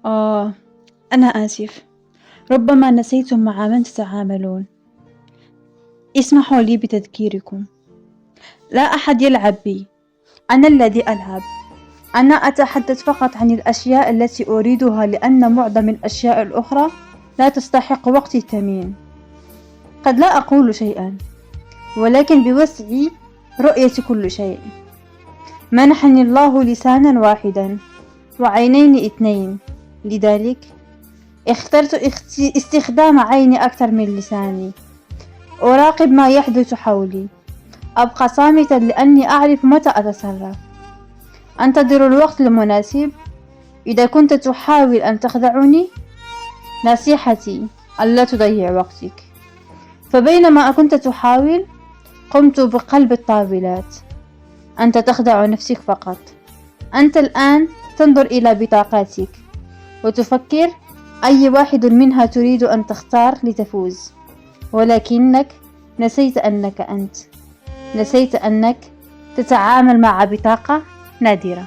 آه، أنا آسف، ربما نسيتم مع من تتعاملون. اسمحوا لي بتذكيركم، لا أحد يلعب بي، أنا الذي ألعب. أنا أتحدث فقط عن الأشياء التي أريدها، لأن معظم الأشياء الأخرى لا تستحق وقتي الثمين. قد لا أقول شيئا، ولكن بوسعي رؤية كل شيء. منحني الله لسانا واحدا وعينين اثنين، لذلك اخترت استخدام عيني أكثر من لساني. أراقب ما يحدث حولي، أبقى صامتا لأني أعرف متى أتصرف. أنتظر الوقت المناسب. إذا كنت تحاول أن تخدعني، نصيحتي ألا تضيع وقتك. فبينما كنت تحاول، قمت بقلب الطاولات. أنت تخدع نفسك فقط. أنت الآن تنظر إلى بطاقاتك وتفكر أي واحد منها تريد أن تختار لتفوز، ولكنك نسيت أنك أنت. نسيت أنك تتعامل مع بطاقة نادرة.